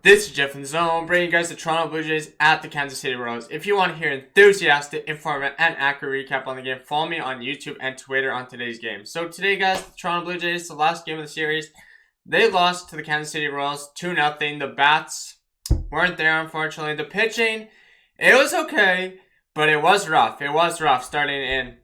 This is Jeff from the Zone, bringing you guys the Toronto Blue Jays at the Kansas City Royals. If you want to hear enthusiastic, informative, and accurate recap on the game, follow me on YouTube and Twitter on today's game. So today, guys, the Toronto Blue Jays, the last game of the series, they lost to the Kansas City Royals 2-0. The bats weren't there, unfortunately. The pitching, it was okay, but it was rough. It was rough starting in.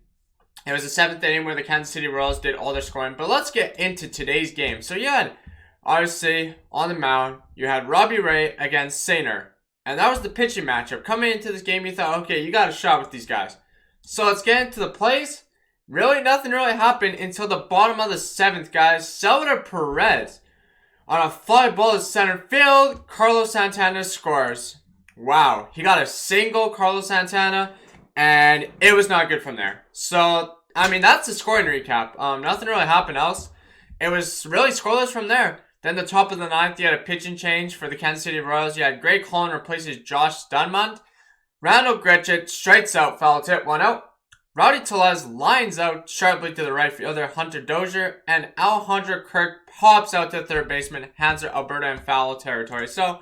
It was the 7th inning where the Kansas City Royals did all their scoring. But let's get into today's game. So you had, obviously, on the mound, you had Robbie Ray against Sainer. And that was the pitching matchup. Coming into this game, you thought, okay, you got a shot with these guys. So let's get into the plays. Really, nothing really happened until the bottom of the 7th, guys. Salvador Perez, on a fly ball to center field, Carlos Santana scores. Wow, he got a single, Carlos Santana, and it was not good from there. So, I mean, that's the scoring recap. Nothing really happened else. It was really scoreless from there. Then the top of the 9th, you had a pitching change for the Kansas City Royals. You had Greg Holland replaces Josh Dunmond. Randall Grichuk strikes out, foul tip, 1 out. Rowdy Tellez lines out sharply to the right fielder, Hunter Dozier. And Alejandro Kirk pops out to third baseman, Hanser Alberta in foul territory. So,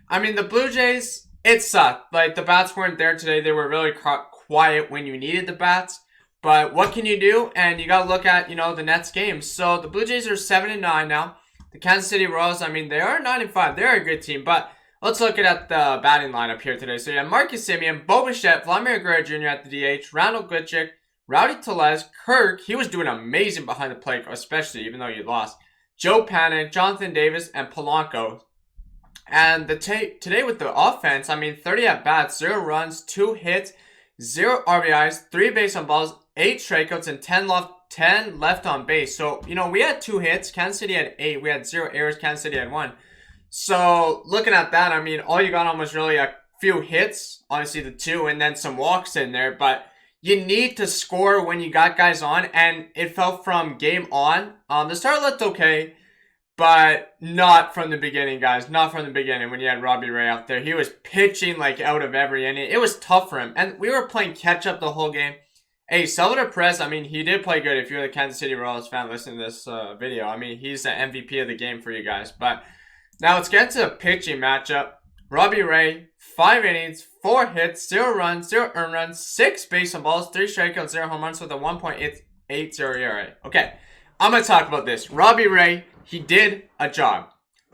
I mean, the Blue Jays, it sucked. Like, the bats weren't there today. They were really quiet when you needed the bats. But what can you do? And you got to look at, the Nets game. So, the Blue Jays are 7-9 now. The Kansas City Royals, I mean, they are 9-5. They're a good team, but let's look at the batting lineup here today. So you have Marcus Semien, Bo Bichette, Vladimir Guerrero Jr. at the DH, Randall Grichuk, Rowdy Tellez, Kirk. He was doing amazing behind the plate, especially even though you lost. Joe Panik, Jonathan Davis, and Polanco. And today with the offense, I mean, 30 at-bats, 0 runs, 2 hits, 0 RBIs, 3 base on balls, 8 strikeouts, and 10 left on base. So, we had 2 hits. Kansas City had 8. We had 0 errors. Kansas City had 1. So, looking at that, I mean, all you got on was really a few hits. Obviously, the 2, and then some walks in there. But you need to score when you got guys on. And it felt from game on. The start looked okay. But not from the beginning, guys. Not from the beginning when you had Robbie Ray out there. He was pitching like out of every inning. It was tough for him. And we were playing catch-up the whole game. Hey, Salvador Perez, I mean, he did play good. If you're the Kansas City Royals fan listening to this video, I mean, he's the MVP of the game for you guys. But now let's get to the pitching matchup. Robbie Ray, 5 innings, 4 hits, 0 runs, 0 earned runs, 6 base on balls, 3 strikeouts, 0 home runs with a 1.80 ERA. Okay, I'm going to talk about this. Robbie Ray, he did a job,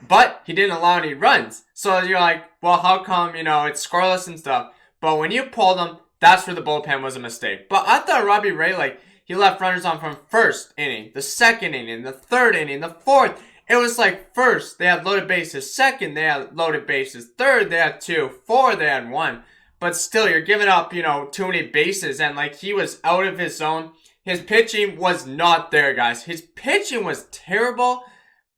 but he didn't allow any runs. So you're like, well, how come, it's scoreless and stuff. But when you pulled him, that's where the bullpen was a mistake. But I thought Robbie Ray, he left runners on from first inning, the second inning, the third inning, the fourth. It was like first, they had loaded bases. Second, they had loaded bases. Third, they had 2. 4, they had 1. But still, you're giving up, too many bases. And, he was out of his zone. His pitching was not there, guys. His pitching was terrible.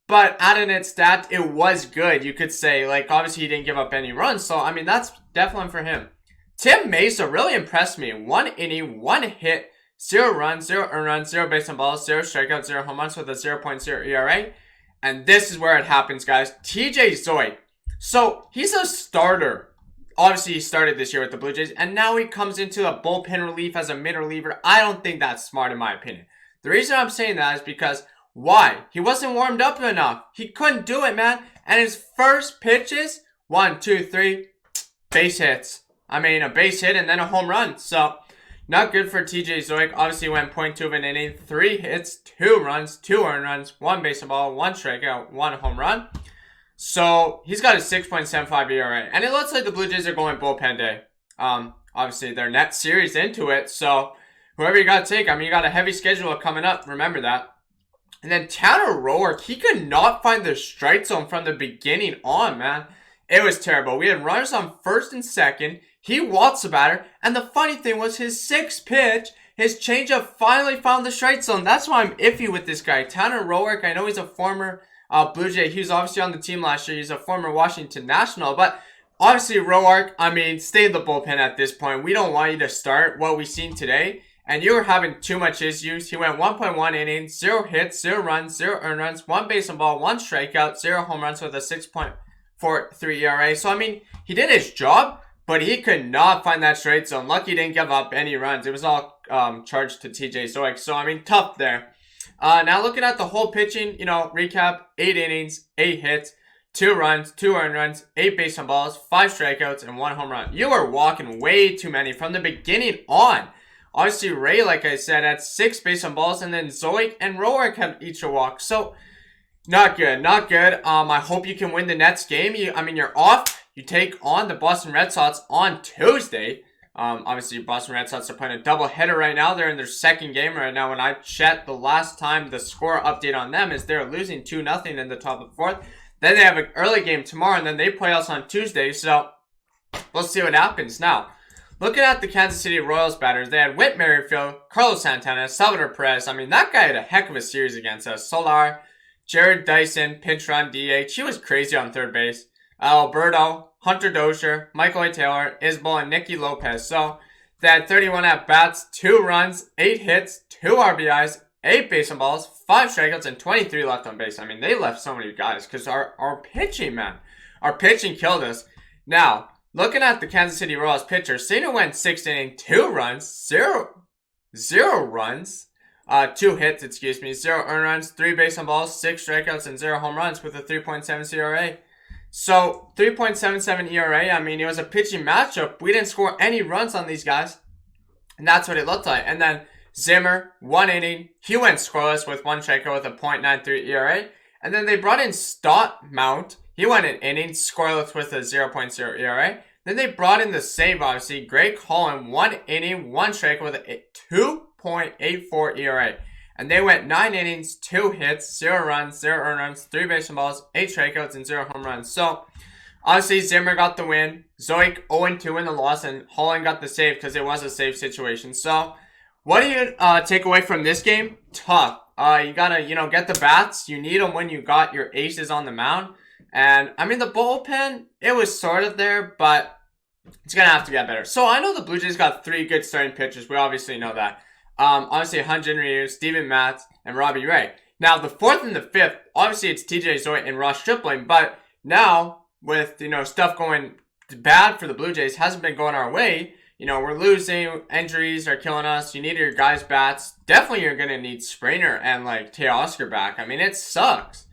But adding its stat, it was good, you could say. Obviously, he didn't give up any runs. So, I mean, that's definitely for him. Tim Mesa really impressed me. 1 inning, 1 hit, 0 runs, 0 earned runs, 0 base on balls, 0 strikeouts, 0 home runs with a 0.0 ERA. And this is where it happens, guys. TJ Zoid. So, he's a starter. Obviously, he started this year with the Blue Jays. And now he comes into a bullpen relief as a mid-reliever. I don't think that's smart in my opinion. The reason I'm saying that is because, why? He wasn't warmed up enough. He couldn't do it, man. And his first pitches, 1, 2, 3, base hits. I mean, a base hit and then a home run. So, not good for TJ Zoid. Obviously, went 0.2 of an inning, 3 hits, 2 runs, 2 earned runs, 1 base on ball, 1 strikeout, 1 home run. So, he's got a 6.75 ERA. And it looks like the Blue Jays are going bullpen day. Obviously, they're net series into it. So, whoever you got to take, I mean, you got a heavy schedule coming up. Remember that. And then Tanner Roark, he could not find the strike zone from the beginning on, man. It was terrible. We had runners on first and second. He walks the batter. And the funny thing was his 6th pitch, his changeup finally found the strike zone. That's why I'm iffy with this guy. Tanner Roark, I know he's a former Blue Jay. He was obviously on the team last year. He's a former Washington National. But obviously Roark, I mean, stay in the bullpen at this point. We don't want you to start what we've seen today. And you were having too much issues. He went 1.1 innings, 0 hits, 0 runs, 0 earned runs, 1 base on ball, 1 strikeout, 0 home runs with a 6.43 ERA. So, I mean, he did his job, but he could not find that straight zone. Lucky he didn't give up any runs. It was all charged to TJ Zoid. So, I mean, tough there. Now, looking at the whole pitching, recap, 8 innings, 8 hits, 2 runs, 2 earned runs, 8 base on balls, 5 strikeouts, and 1 home run. You are walking way too many from the beginning on. Obviously, Ray, like I said, had 6 base on balls, and then Zoik and Roark had each a walk. So, not good, not good. I hope you can win the Nets game. You're off. You take on the Boston Red Sox on Tuesday. Obviously, Boston Red Sox are playing a doubleheader right now. They're in their second game right now. When I checked the last time, the score update on them is they're losing 2-0 in the top of the 4th. Then they have an early game tomorrow, and then they play us on Tuesday. So, we'll see what happens. Now, looking at the Kansas City Royals batters, they had Whit Merrifield, Carlos Santana, Salvador Perez. That guy had a heck of a series against us. Solar, Jared Dyson, pinch run, DH. He was crazy on third base. Alberto, Hunter Dozier, Michael A. Taylor, Isbell, and Nicky Lopez. So, they had 31 at-bats, 2 runs, 8 hits, 2 RBIs, 8 base on balls, 5 strikeouts, and 23 left on base. They left so many guys because our pitching, man. Our pitching killed us. Now, looking at the Kansas City Royals pitcher, Cena went 6 innings, 2 runs, 0 runs, 2 hits, 0 earned runs, 3 base on balls, 6 strikeouts, and 0 home runs with a 3.7 ERA. So, 3.77 ERA, it was a pitching matchup. We didn't score any runs on these guys. And that's what it looked like. And then Zimmer, 1 inning. He went scoreless with 1 strikeout with a .93 ERA. And then they brought in Stott Mount. He went an inning, scoreless with a 0.0 ERA. Then they brought in the save, obviously, Greg Holland, 1 inning, 1 strikeout with a 2.84 ERA. And they went 9 innings, 2 hits, 0 runs, 0 earned runs, 3 base on balls, 8 strikeouts, and 0 home runs. So, obviously, Zimmer got the win. Zoik 0-2 in the loss, and Holland got the save because it was a save situation. So, what do you take away from this game? Tough. You gotta, get the bats. You need them when you got your aces on the mound. And, the bullpen, it was sort of there, but it's gonna have to get better. So, I know the Blue Jays got 3 good starting pitchers. We obviously know that. Obviously, Hyun-Jin Ryu, Steven Matz, and Robbie Ray. Now, the 4th and the 5th, obviously, it's TJ Zoid and Ross Stripling. But now, with, stuff going bad for the Blue Jays, hasn't been going our way. We're losing. Injuries are killing us. You need your guys' bats. Definitely, you're going to need Springer and, Teoscar back. It sucks.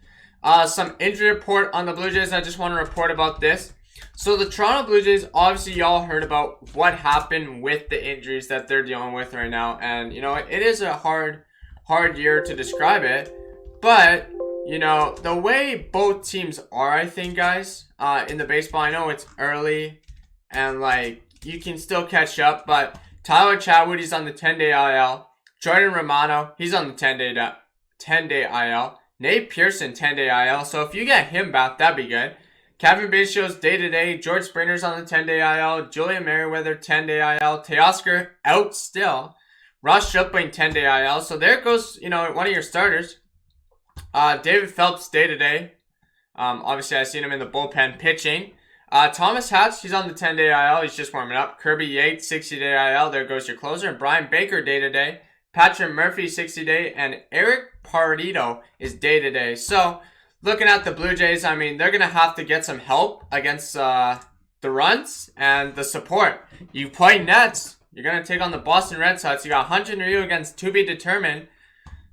Some injury report on the Blue Jays. I just want to report about this. So the Toronto Blue Jays, obviously y'all heard about what happened with the injuries that they're dealing with right now. And, it is a hard year to describe it. But, the way both teams are, I think, guys, in the baseball, I know it's early and, you can still catch up. But Tyler Chatwood, he's on the 10-day IL. Jordan Romano, he's on the 10-day IL. Nate Pearson, 10-day IL. So if you get him back, that'd be good. Kevin Bishop's day-to-day. George Springer's on the 10-day IL. Julian Merriweather, 10-day IL. Teoscar out still. Ross Stripling, 10-day IL. So there goes, one of your starters. David Phelps, day-to-day. Obviously, I've seen him in the bullpen pitching. Thomas Hatch, he's on the 10-day IL. He's just warming up. Kirby Yates, 60-day IL. There goes your closer. And Brian Baker, day-to-day. Patrick Murphy, 60-day. And Eric Paradido is day-to-day. So, looking at the Blue Jays, they're going to have to get some help against the runs and the support. You play Nets. You're going to take on the Boston Red Sox. You got Hyun-Jin Ryu against to be determined.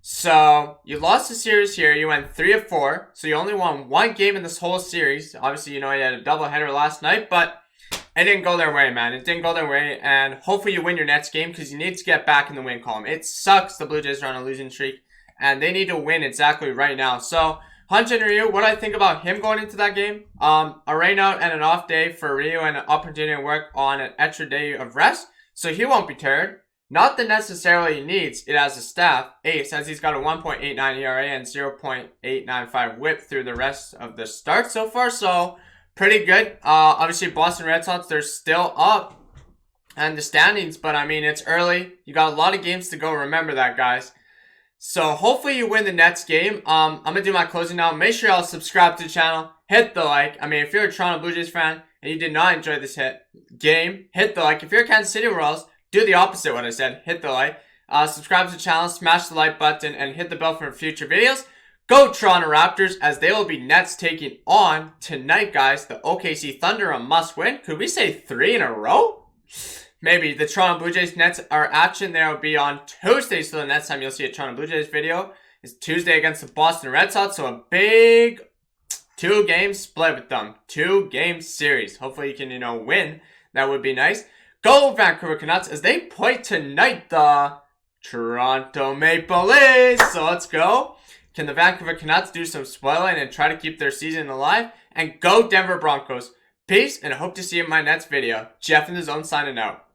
So, you lost the series here. You went 3 of 4. So, you only won 1 game in this whole series. Obviously, you had a doubleheader last night, but it didn't go their way, man. It didn't go their way, and hopefully you win your next game because you need to get back in the win column. It sucks the Blue Jays are on a losing streak, and they need to win exactly right now. So, Hyun-Jin Ryu, what do I think about him going into that game? A rain out and an off day for Ryu and an opportunity to work on an extra day of rest, so he won't be tired. Not that necessarily he needs it as a staff. Ace, as he's got a 1.89 ERA and 0.895 whip through the rest of the start so far, so pretty good. Obviously, Boston Red Sox, they're still up and the standings, but it's early. You got a lot of games to go. Remember that, guys. So hopefully you win the next game. I'm going to do my closing now. Make sure y'all subscribe to the channel. Hit the like. If you're a Toronto Blue Jays fan and you did not enjoy this game, hit the like. If you're a Kansas City Royals, do the opposite of what I said. Hit the like. Subscribe to the channel, smash the like button, and hit the bell for future videos. Go Toronto Raptors, as they will be Nets taking on tonight, guys. The OKC Thunder, a must win. Could we say 3 in a row? Maybe. The Toronto Blue Jays Nets are action. There will be on Tuesday, so the next time you'll see a Toronto Blue Jays video is Tuesday against the Boston Red Sox. So a big 2 games split with them. 2-game series. Hopefully you can, win. That would be nice. Go Vancouver Canucks as they play tonight the Toronto Maple Leafs. So let's go. Can the Vancouver Canucks do some spoiling and try to keep their season alive? And go Denver Broncos. Peace, and I hope to see you in my next video. Jeff in the Zone signing out.